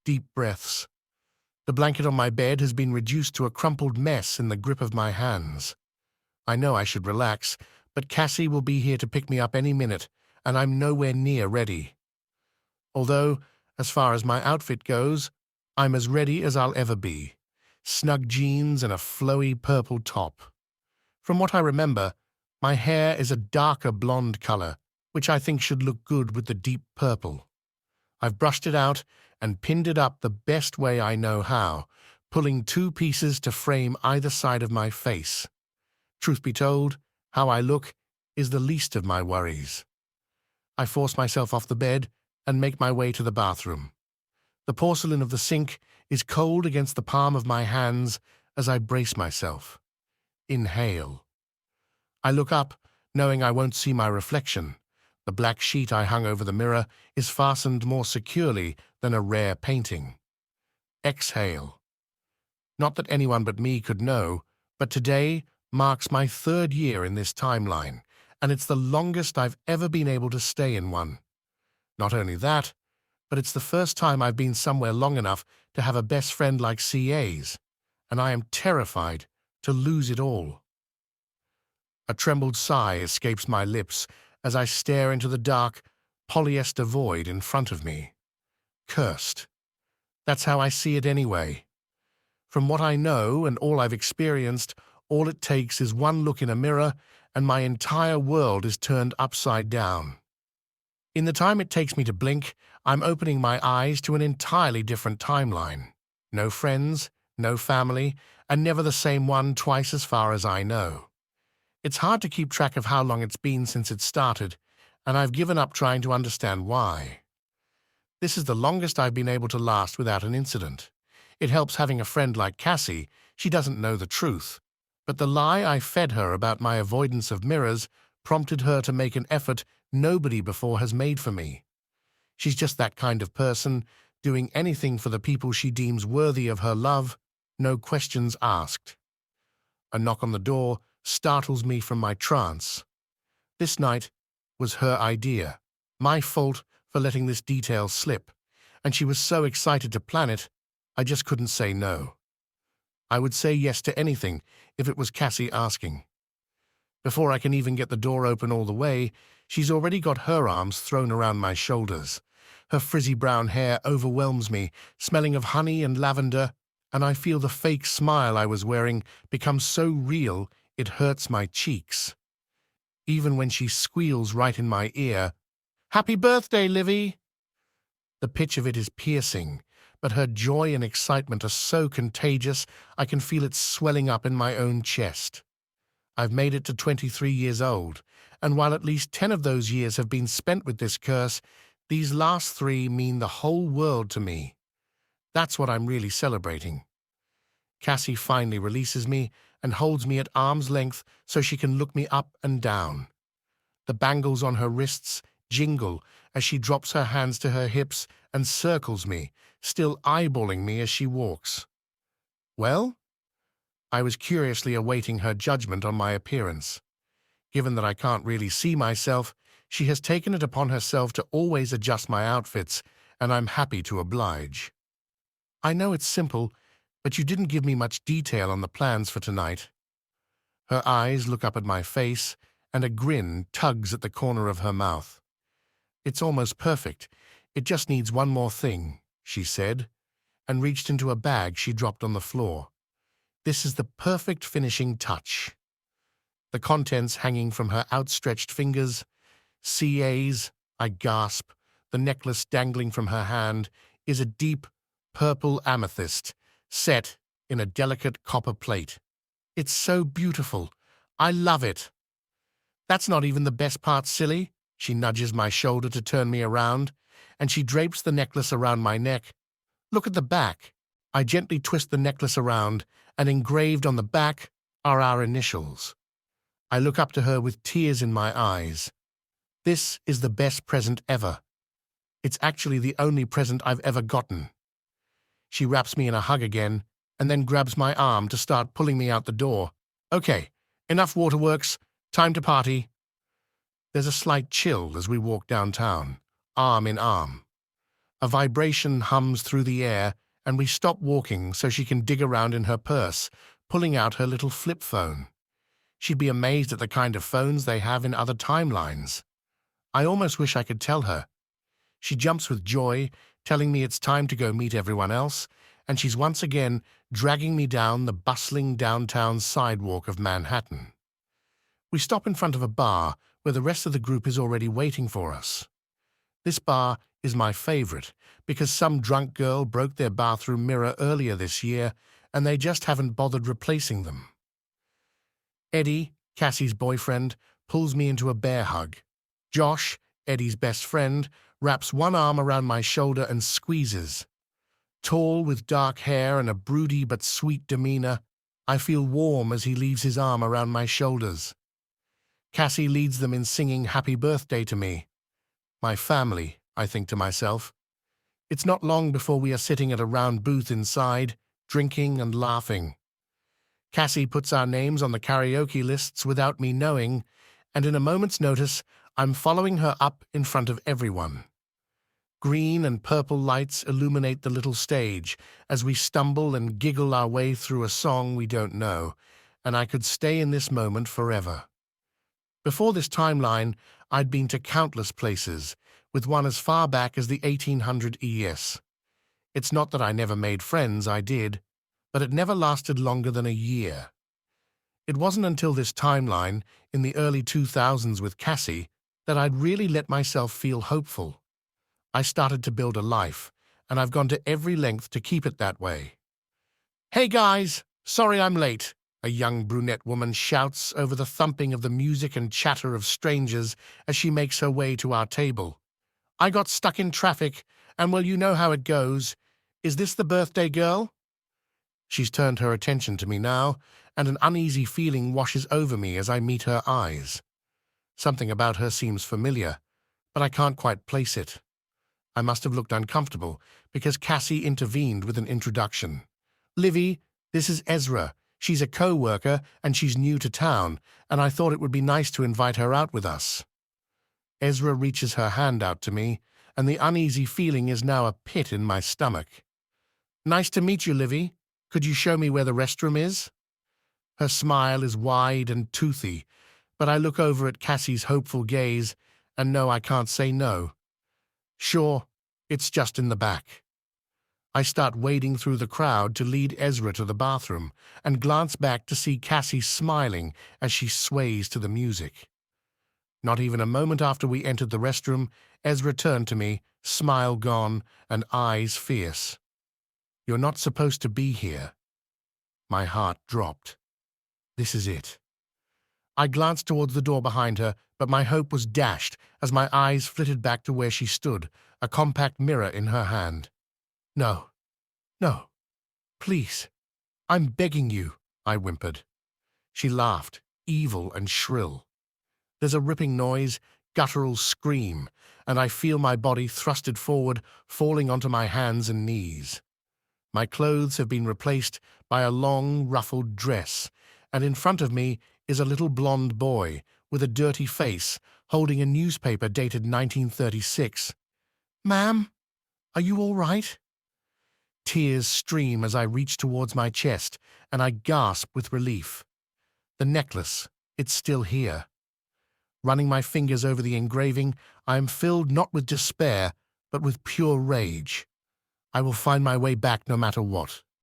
deep breaths. The blanket on my bed has been reduced to a crumpled mess in the grip of my hands. I know I should relax, but Cassie will be here to pick me up any minute, and I'm nowhere near ready. Although, as far as my outfit goes, I'm as ready as I'll ever be. Snug jeans and a flowy purple top. From what I remember, my hair is a darker blonde color, which I think should look good with the deep purple. I've brushed it out and pinned it up the best way I know how, pulling 2 pieces to frame either side of my face. Truth be told, how I look is the least of my worries. I force myself off the bed and make my way to the bathroom. The porcelain of the sink is cold against the palm of my hands as I brace myself. Inhale. I look up, knowing I won't see my reflection. The black sheet I hung over the mirror is fastened more securely than a rare painting. Exhale. Not that anyone but me could know, but today marks my 3rd year in this timeline, and it's the longest I've ever been able to stay in one. Not only that, but it's the first time I've been somewhere long enough to have a best friend like CA's, and I am terrified to lose it all. A trembled sigh escapes my lips as I stare into the dark, polyester void in front of me. Cursed. That's how I see it anyway. From what I know and all I've experienced, all it takes is one look in a mirror and my entire world is turned upside down. In the time it takes me to blink, I'm opening my eyes to an entirely different timeline. No friends, no family, and never the same one twice as far as I know. It's hard to keep track of how long it's been since it started, and I've given up trying to understand why. This is the longest I've been able to last without an incident. It helps having a friend like Cassie. She doesn't know the truth, but the lie I fed her about my avoidance of mirrors prompted her to make an effort nobody before has made for me. She's just that kind of person, doing anything for the people she deems worthy of her love, no questions asked. A knock on the door startles me from my trance. This night was her idea, my fault for letting this detail slip, and she was so excited to plan it, I just couldn't say no. I would say yes to anything if it was Cassie asking. Before I can even get the door open all the way, she's already got her arms thrown around my shoulders. Her frizzy brown hair overwhelms me, smelling of honey and lavender, and I feel the fake smile I was wearing become so real it hurts my cheeks. Even when she squeals right in my ear, "Happy birthday, Livy!" The pitch of it is piercing, but her joy and excitement are so contagious I can feel it swelling up in my own chest. I've made it to 23 years old, and while at least 10 of those years have been spent with this curse, these last 3 mean the whole world to me. That's what I'm really celebrating. Cassie finally releases me and holds me at arm's length so she can look me up and down. The bangles on her wrists jingle as she drops her hands to her hips and circles me, still eyeballing me as she walks. Well? I was curiously awaiting her judgment on my appearance. Given that I can't really see myself, she has taken it upon herself to always adjust my outfits, and I'm happy to oblige. I know it's simple, but you didn't give me much detail on the plans for tonight. Her eyes look up at my face, and a grin tugs at the corner of her mouth. It's almost perfect. It just needs one more thing, she said, and reached into a bag she dropped on the floor. This is the perfect finishing touch. The contents hanging from her outstretched fingers. CA's, I gasp. The necklace dangling from her hand is a deep purple amethyst, set in a delicate copper plate. It's so beautiful. I love it. That's not even the best part, silly. She nudges my shoulder to turn me around, and she drapes the necklace around my neck. Look at the back. I gently twist the necklace around, and engraved on the back are our initials. I look up to her with tears in my eyes. This is the best present ever. It's actually the only present I've ever gotten. She wraps me in a hug again, and then grabs my arm to start pulling me out the door. Okay, enough waterworks. Time to party. There's a slight chill as we walk downtown, arm in arm. A vibration hums through the air, and we stop walking so she can dig around in her purse, pulling out her little flip phone. She'd be amazed at the kind of phones they have in other timelines. I almost wish I could tell her. She jumps with joy, telling me it's time to go meet everyone else, and she's once again dragging me down the bustling downtown sidewalk of Manhattan. We stop in front of a bar where the rest of the group is already waiting for us. This bar is my favorite because some drunk girl broke their bathroom mirror earlier this year and they just haven't bothered replacing them. Eddie, Cassie's boyfriend, pulls me into a bear hug. Josh, Eddie's best friend, wraps one arm around my shoulder and squeezes. Tall with dark hair and a broody but sweet demeanor, I feel warm as he leaves his arm around my shoulders. Cassie leads them in singing happy birthday to me. My family, I think to myself. It's not long before we are sitting at a round booth inside, drinking and laughing. Cassie puts our names on the karaoke lists without me knowing, and in a moment's notice, I'm following her up in front of everyone. Green and purple lights illuminate the little stage as we stumble and giggle our way through a song we don't know, and I could stay in this moment forever. Before this timeline, I'd been to countless places, with one as far back as the 1800 ES. It's not that I never made friends, I did, but it never lasted longer than a year. It wasn't until this timeline, in the early 2000s with Cassie, that I'd really let myself feel hopeful. I started to build a life, and I've gone to every length to keep it that way. "Hey guys, sorry I'm late," a young brunette woman shouts over the thumping of the music and chatter of strangers as she makes her way to our table. "I got stuck in traffic, and well, you know how it goes. Is this the birthday girl?" She's turned her attention to me now, and an uneasy feeling washes over me as I meet her eyes. Something about her seems familiar, but I can't quite place it. I must have looked uncomfortable because Cassie intervened with an introduction. "Livy, this is Ezra. She's a co-worker and she's new to town, and I thought it would be nice to invite her out with us." Ezra reaches her hand out to me, and the uneasy feeling is now a pit in my stomach. "Nice to meet you, Livy. Could you show me where the restroom is?" Her smile is wide and toothy, but I look over at Cassie's hopeful gaze and know I can't say no. "Sure, it's just in the back." I start wading through the crowd to lead Ezra to the bathroom and glance back to see Cassie smiling as she sways to the music. Not even a moment after we entered the restroom, Ezra turned to me, smile gone and eyes fierce. "You're not supposed to be here." My heart dropped. This is it. I glanced towards the door behind her, but my hope was dashed as my eyes flitted back to where she stood, a compact mirror in her hand. "No, no, please, I'm begging you," I whimpered. She laughed, evil and shrill. There's a ripping noise, guttural scream, and I feel my body thrusted forward, falling onto my hands and knees. My clothes have been replaced by a long, ruffled dress, and in front of me is a little blond boy with a dirty face holding a newspaper dated 1936. "Ma'am, are you all right?" Tears stream as I reach towards my chest, and I gasp with relief. The necklace, it's still here. Running my fingers over the engraving, I am filled not with despair, but with pure rage. I will find my way back no matter what.